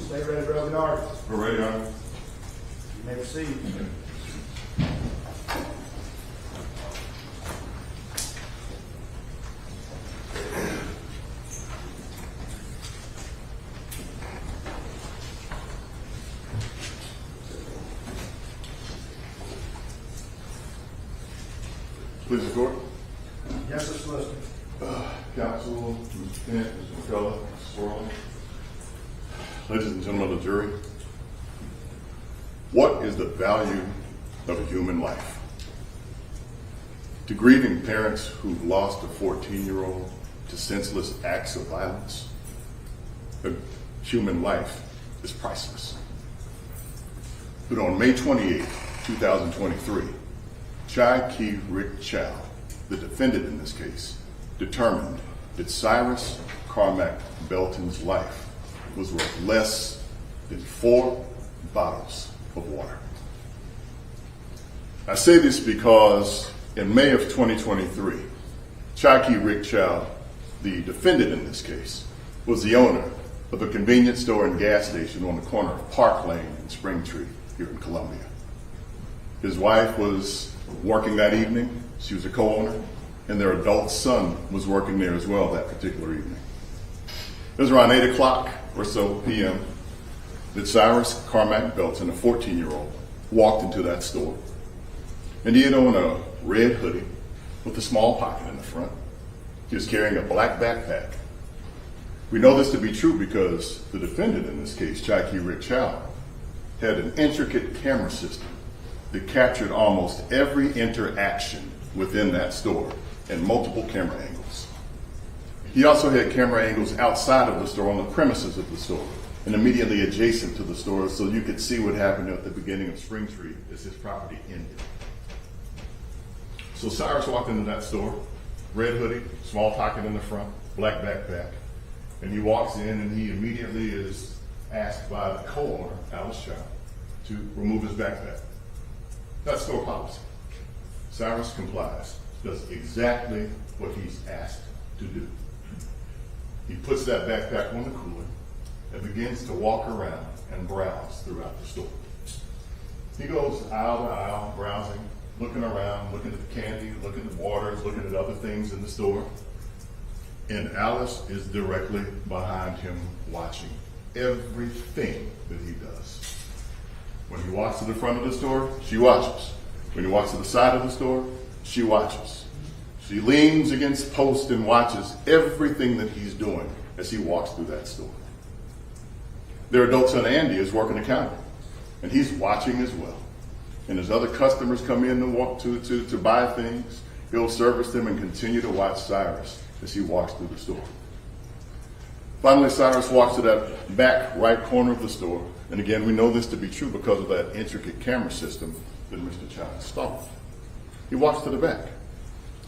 Stay ready, Brother Nard. We're ready, Your Honor. You may proceed. Please report. Yes, sir, Solicitor. Counsel, Mr. Kent, Mr. McCullough, Mr. Swirling. Ladies and gentlemen of the jury, what is the value of a human life? To grieving parents who've lost a 14-year-old to senseless acts of violence, a human life is priceless. But on May 28, 2023, Chow, the defendant in this case, determined that Cyrus Carmack-Belton's life was worth less than 4 bottles of water. I say this because in May of 2023, Chow, the defendant in this case, was the owner of a convenience store and gas station on the corner of Park Lane and Springtree here in Columbia. His wife was working that evening. She was a co-owner, and their adult son was working there as well that particular evening. It was around 8 o'clock or so p.m. that Cyrus Carmack-Belton, a 14-year-old, walked into that store. And he had on a red hoodie with a small pocket in the front. He was carrying a black backpack. We know this to be true because the defendant in this case, Chow, had an intricate camera system that captured almost every interaction within that store and multiple camera angles. He also had camera angles outside of the store on the premises of the store and immediately adjacent to the store so you could see what happened at the beginning of Springtree as his property ended. So Cyrus walked into that store, red hoodie, small pocket in the front, black backpack, and he walks in and he immediately is asked by the co-owner, Alice Chow, to remove his backpack. That's store policy. Cyrus complies, does exactly what he's asked to do. He puts that backpack on the cooler and begins to walk around and browse throughout the store. He goes aisle to aisle, browsing, looking around, looking at the candy, looking at waters, looking at other things in the store. And Alice is directly behind him watching everything that he does. When he walks to the front of the store, she watches. When he walks to the side of the store, she watches. She leans against post and watches everything that he's doing as he walks through that store. Their adult son Andy is working the counter, and he's watching as well. And as other customers come in to buy things, he'll service them and continue to watch Cyrus as he walks through the store. Finally, Cyrus walks to that back right corner of the store. And again, we know this to be true because of that intricate camera system that Mr. Chow installed. He walks to the back.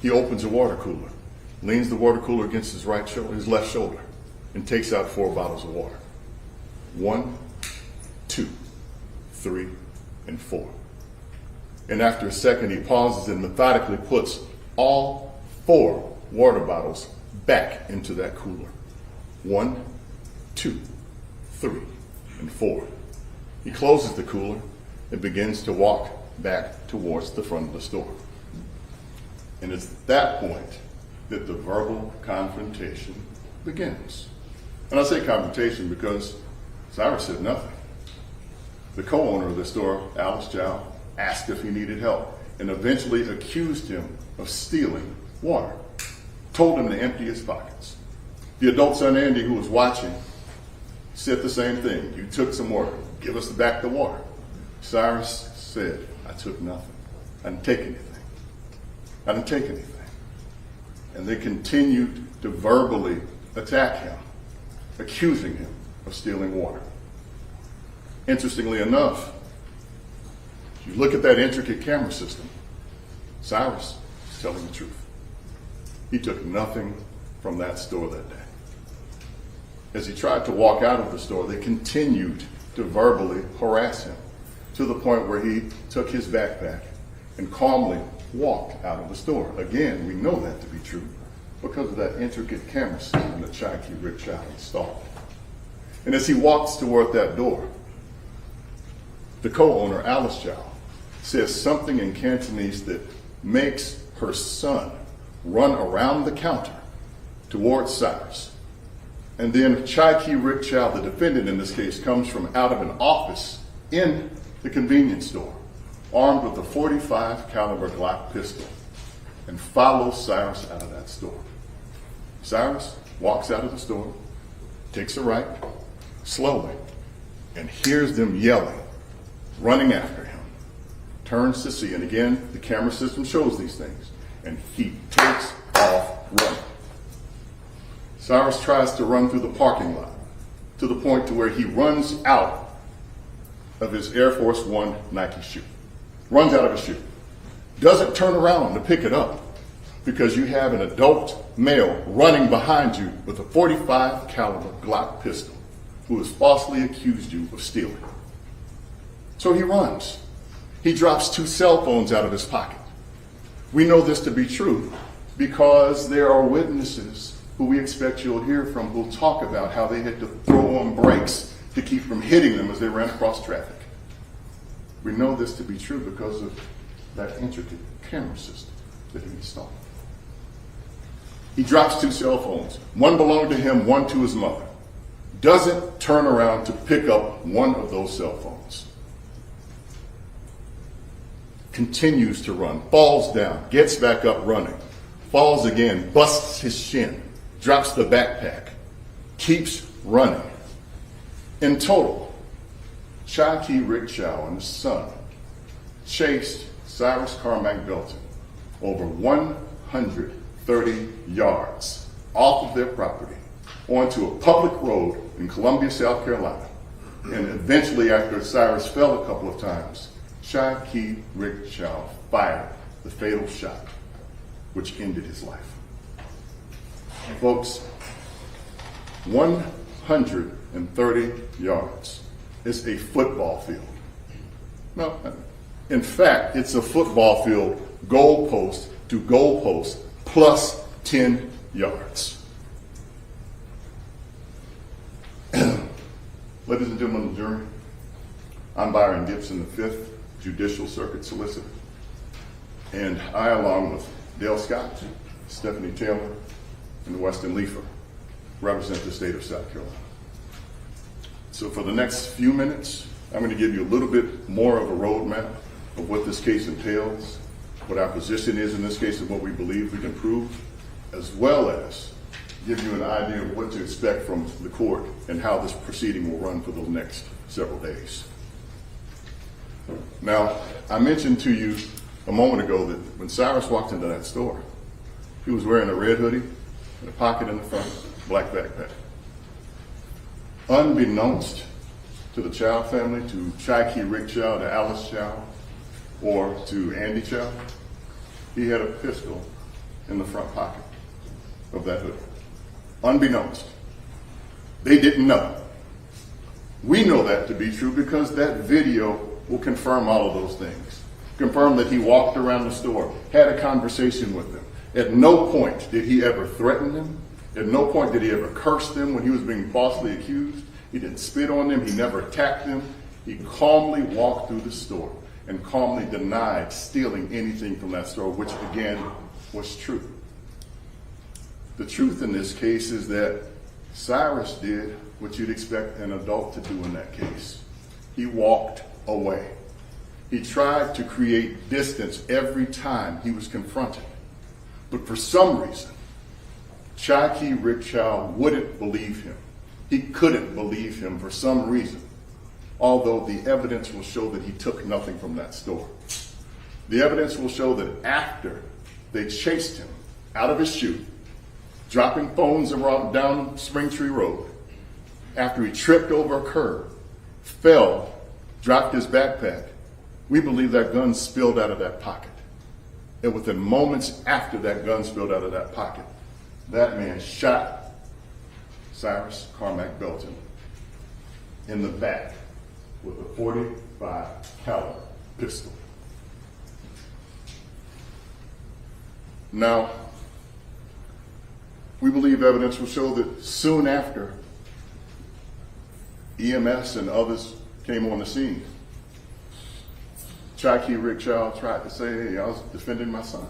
He opens a water cooler, leans the water cooler against his left shoulder, and takes out 4 bottles of water. 1, 2, 3, and 4. And after a second, he pauses and methodically puts all 4 water bottles back into that cooler. 1, 2, 3, and 4. He closes the cooler and begins to walk back towards the front of the store. And it's at that point that the verbal confrontation begins. And I say confrontation because Cyrus said nothing. The co-owner of the store, Alice Chow, asked if he needed help and eventually accused him of stealing water, told him to empty his pockets. The adult son Andy, who was watching, said the same thing. You took some water. Give us back the water. Cyrus said, I took nothing. I didn't take anything. I didn't take anything. And they continued to verbally attack him, accusing him of stealing water. Interestingly enough, if you look at that intricate camera system, Cyrus is telling the truth. He took nothing from that store that day. As he tried to walk out of the store, they continued to verbally harass him to the point where he took his backpack and calmly walked out of the store. Again, we know that to be true because of that intricate camera system that Chow installed. And as he walks toward that door, the co-owner, Alice Chow, says something in Cantonese that makes her son run around the counter towards Cyrus. And then Chai Ki Rick Chow, the defendant in this case, comes from out of an office in the convenience store, armed with a .45 caliber Glock pistol, and follows Cyrus out of that store. Cyrus walks out of the store, takes a right, slowly, and hears them yelling, running after him. Turns to see, and again, the camera system shows these things, and he takes off running. Cyrus tries to run through the parking lot to the point to where he runs out of his Air Force One Nike shoe. Runs out of his shoe. Doesn't turn around to pick it up because you have an adult male running behind you with a .45 caliber Glock pistol who has falsely accused you of stealing. So he runs. He drops 2 cell phones out of his pocket. We know this to be true because there are witnesses who we expect you'll hear from who'll talk about how they had to throw on brakes to keep from hitting them as they ran across traffic. We know this to be true because of that intricate camera system that he installed. He drops 2 cell phones. One belonged to him, one to his mother. Doesn't turn around to pick up one of those cell phones. Continues to run, falls down, gets back up running, falls again, busts his shin, drops the backpack, keeps running. In total, Chai Ki Rick Chow and his son chased Cyrus Carmack-Belton over 130 yards off of their property onto a public road in Columbia, South Carolina. And eventually, after Cyrus fell a couple of times, Chai Ki Rick Chow fired the fatal shot, which ended his life. Folks, 130 yards is a football field. No, in fact, it's a football field goalpost to goalpost plus 10 yards. Ladies and gentlemen of the jury, I'm Byron Gibson, the 5th Judicial Circuit Solicitor, and I, along with Dale Scott, Stephanie Taylor, and Weston Leifer, represent the state of South Carolina. So for the next few minutes, I'm going to give you a little bit more of a roadmap of what this case entails, what our position is in this case, and what we believe we can prove, as well as give you an idea of what to expect from the court and how this proceeding will run for the next several days. Now, I mentioned to you a moment ago that when Cyrus walked into that store, he was wearing a red hoodie and a pocket in the front, black backpack. Unbeknownst to the Chow family, to Chai Ki Rick Chow, to Alice Chow, or to Andy Chow, he had a pistol in the front pocket of that hoodie. Unbeknownst. They didn't know. We know that to be true because that video will confirm all of those things. Confirm that he walked around the store, had a conversation with them. At no point did he ever threaten them. At no point did he ever curse them when he was being falsely accused. He didn't spit on them. He never attacked them. He calmly walked through the store and calmly denied stealing anything from that store, which again was true. The truth in this case is that Cyrus did what you'd expect an adult to do in that case. He walked away. He tried to create distance every time he was confronted. But for some reason, Chai Ki Rick Chow wouldn't believe him. He couldn't believe him for some reason, although the evidence will show that he took nothing from that store. The evidence will show that after they chased him out of his shoe, dropping phones around down Springtree Road, after he tripped over a curb, fell, dropped his backpack, we believe that gun spilled out of that pocket. And within moments after that gun spilled out of that pocket, that man shot Cyrus Carmack-Belton in the back with a .45 caliber pistol. Now, we believe evidence will show that soon after EMS and others came on the scene. Rick Chow tried to say, hey, I was defending my son.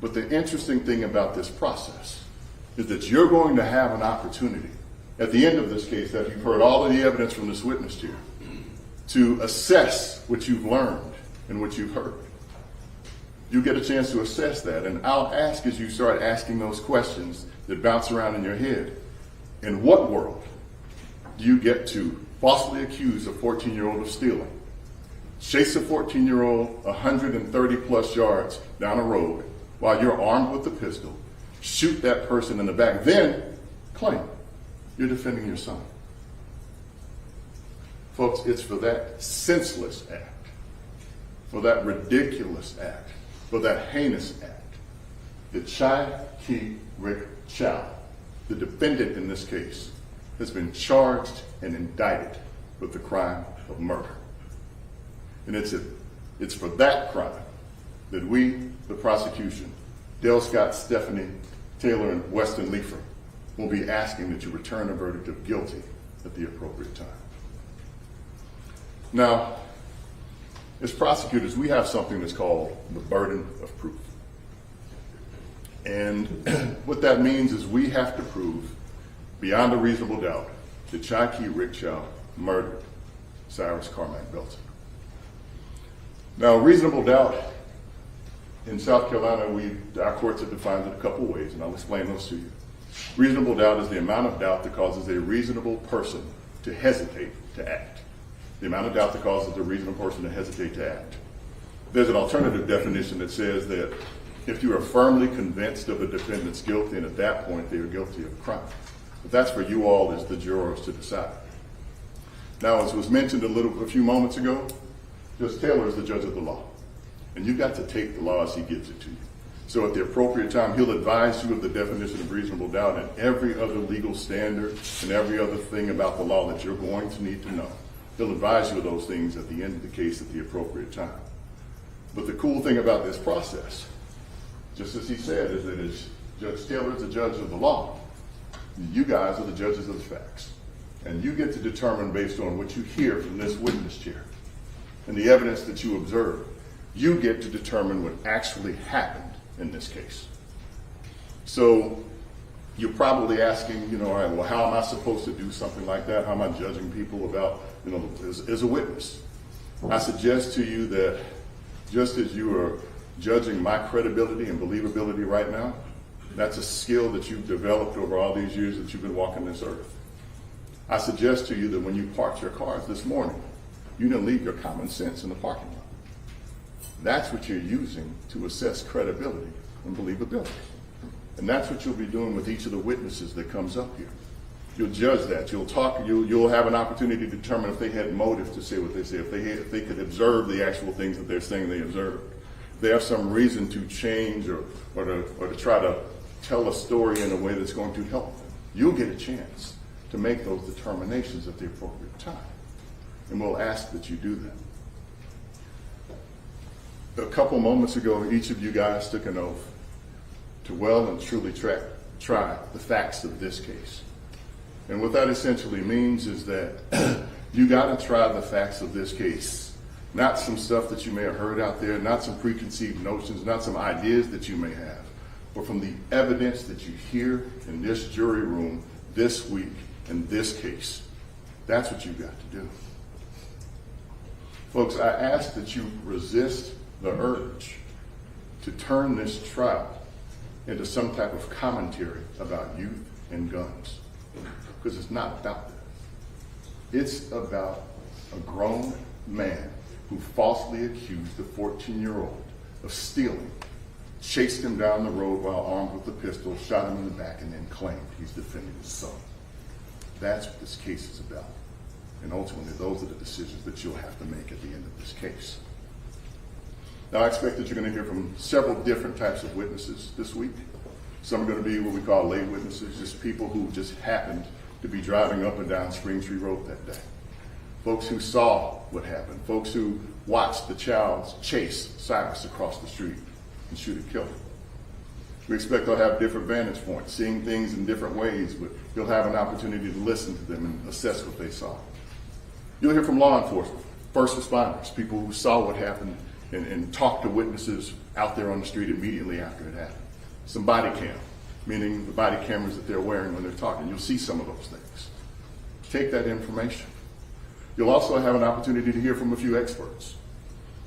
But the interesting thing about this process is that you're going to have an opportunity at the end of this case, that you've heard all of the evidence from this witness chair, to assess what you've learned and what you've heard. You get a chance to assess that, and I'll ask as you start asking those questions that bounce around in your head. In what world do you get to falsely accuse a 14-year-old of stealing, chase a 14-year-old 130 plus yards down a road while you're armed with a pistol, shoot that person in the back, then claim you're defending your son? Folks, it's for that senseless act, for that ridiculous act, for that heinous act that Rick Chow, the defendant in this case, has been charged and indicted with the crime of murder. And it's for that crime that we, the prosecution, Dale Scott, Stephanie Taylor, and Weston Leifer, will be asking that you return a verdict of guilty at the appropriate time. Now, as prosecutors, we have something that's called the burden of proof. And what that means is we have to prove beyond a reasonable doubt that Rick Chow murdered Cyrus Carmack-Belton. Now, reasonable doubt in South Carolina, our courts have defined it a couple ways, and I'll explain those to you. Reasonable doubt is the amount of doubt that causes a reasonable person to hesitate to act. The amount of doubt that causes a reasonable person to hesitate to act. There's an alternative definition that says that if you are firmly convinced of a defendant's guilt, then at that point they are guilty of a crime. But that's for you all as the jurors to decide. Now, as was mentioned a few moments ago, Judge Taylor is the judge of the law. And you've got to take the law as he gives it to you. So at the appropriate time, he'll advise you of the definition of reasonable doubt and every other legal standard and every other thing about the law that you're going to need to know. He'll advise you of those things at the end of the case at the appropriate time. But the cool thing about this process, just as he said, is that as Judge Taylor is the judge of the law, you guys are the judges of the facts. And you get to determine based on what you hear from this witness chair and the evidence that you observe, you get to determine what actually happened in this case. So you're probably asking, all right, well, how am I supposed to do something like that? How am I judging people about, as a witness? I suggest to you that just as you are judging my credibility and believability right now, that's a skill that you've developed over all these years that you've been walking this earth. I suggest to you that when you parked your cars this morning, you didn't leave your common sense in the parking lot. That's what you're using to assess credibility and believability. And that's what you'll be doing with each of the witnesses that comes up here. You'll judge that. You'll talk. You'll have an opportunity to determine if they had motive to say what they say, if they could observe the actual things that they're saying they observed. If they have some reason to change or to try to tell a story in a way that's going to help them. You'll get a chance to make those determinations at the appropriate time. And we'll ask that you do that. A couple moments ago, each of you guys took an oath to well and truly try the facts of this case. And what that essentially means is that you got to try the facts of this case, not some stuff that you may have heard out there, not some preconceived notions, not some ideas that you may have, but from the evidence that you hear in this jury room this week in this case. That's what you've got to do. Folks, I ask that you resist the urge to turn this trial into some type of commentary about youth and guns, because it's not about that. It's about a grown man who falsely accused a 14-year-old of stealing, chased him down the road while armed with a pistol, shot him in the back, and then claimed he's defending his son. That's what this case is about. And ultimately, those are the decisions that you'll have to make at the end of this case. Now, I expect that you're going to hear from several different types of witnesses this week. Some are going to be what we call lay witnesses, just people who just happened to be driving up and down Spring Tree Road that day. Folks who saw what happened. Folks who watched the Chows chase Cyrus across the street and shoot and kill him. We expect they'll have different vantage points, seeing things in different ways, but you'll have an opportunity to listen to them and assess what they saw. You'll hear from law enforcement, first responders, people who saw what happened and talked to witnesses out there on the street immediately after it happened. Some body cam, meaning the body cameras that they're wearing when they're talking. You'll see some of those things. Take that information. You'll also have an opportunity to hear from a few experts.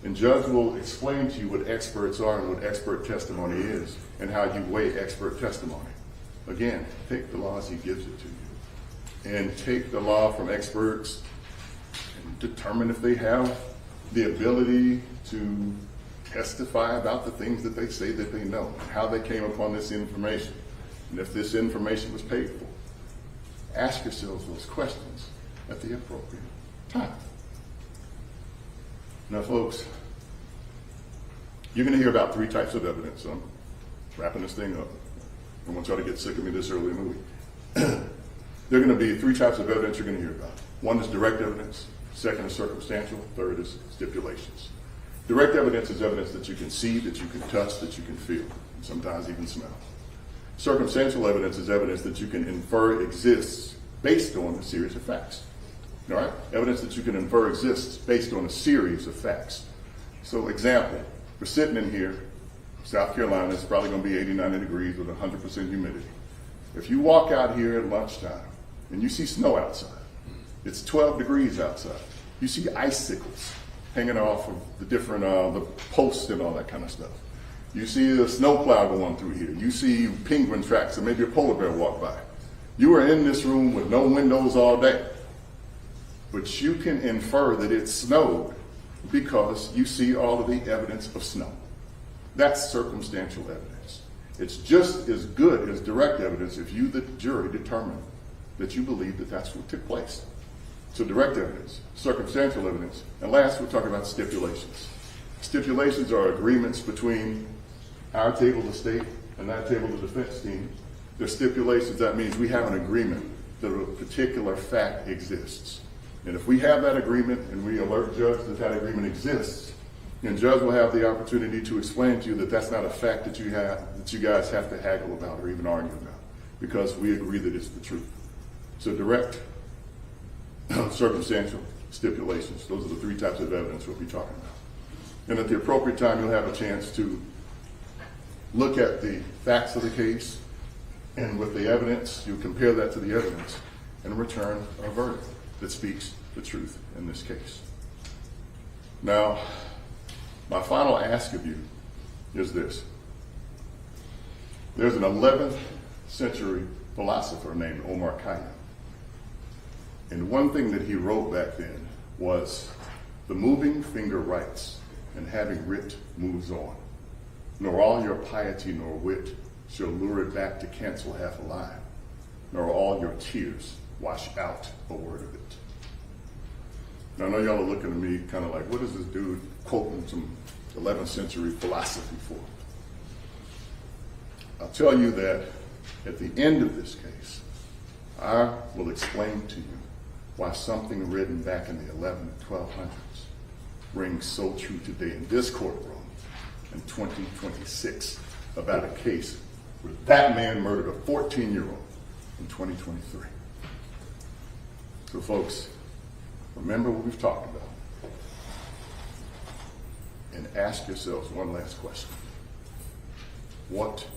And judge will explain to you what experts are and what expert testimony is and how you weigh expert testimony. Again, take the law as he gives it to you. And take the law from experts and determine if they have the ability to testify about the things that they say that they know, and how they came upon this information, and if this information was paid for. Ask yourselves those questions at the appropriate time. Now, folks, you're going to hear about 3 types of evidence. I'm wrapping this thing up. I don't want y'all to get sick of me this early in the week. There are going to be 3 types of evidence you're going to hear about. One is direct evidence. Second is circumstantial. Third is stipulations. Direct evidence is evidence that you can see, that you can touch, that you can feel, and sometimes even smell. Circumstantial evidence is evidence that you can infer exists based on a series of facts. All right? Evidence that you can infer exists based on a series of facts. So, example, we're sitting in here, South Carolina, it's probably going to be 80, 90 degrees with 100% humidity. If you walk out here at lunchtime and you see snow outside, it's 12 degrees outside. You see icicles hanging off of the different the posts and all that kind of stuff. You see a snowplow going through here. You see penguin tracks and maybe a polar bear walk by. You are in this room with no windows all day, but you can infer that it snowed because you see all of the evidence of snow. That's circumstantial evidence. It's just as good as direct evidence if you, the jury, determine that you believe that that's what took place. So direct evidence, circumstantial evidence, and last we're talking about stipulations. Stipulations are agreements between our table of the state and that table of the defense team. They're stipulations. That means we have an agreement that a particular fact exists. And if we have that agreement and we alert judge that that agreement exists, then judge will have the opportunity to explain to you that that's not a fact that you guys have to haggle about or even argue about, because we agree that it's the truth. So direct, circumstantial, stipulations. Those are the 3 types of evidence we'll be talking about. And at the appropriate time, you'll have a chance to look at the facts of the case, and with the evidence, you compare that to the evidence and return a verdict that speaks the truth in this case. Now, my final ask of you is this. There's an 11th century philosopher named Omar Khayyam. And one thing that he wrote back then was, "The moving finger writes, and having writ moves on. Nor all your piety nor wit shall lure it back to cancel half a lie, nor all your tears wash out a word of it." Now, I know y'all are looking at me kind of like, what is this dude quoting some 11th century philosophy for? I'll tell you that at the end of this case, I will explain to you why something written back in the 1100s and 1200s rings so true today in this courtroom in 2026 about a case where that man murdered a 14-year-old in 2023. So folks, remember what we've talked about and ask yourselves one last question. What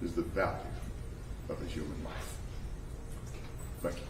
is the value of a human life? Thank you.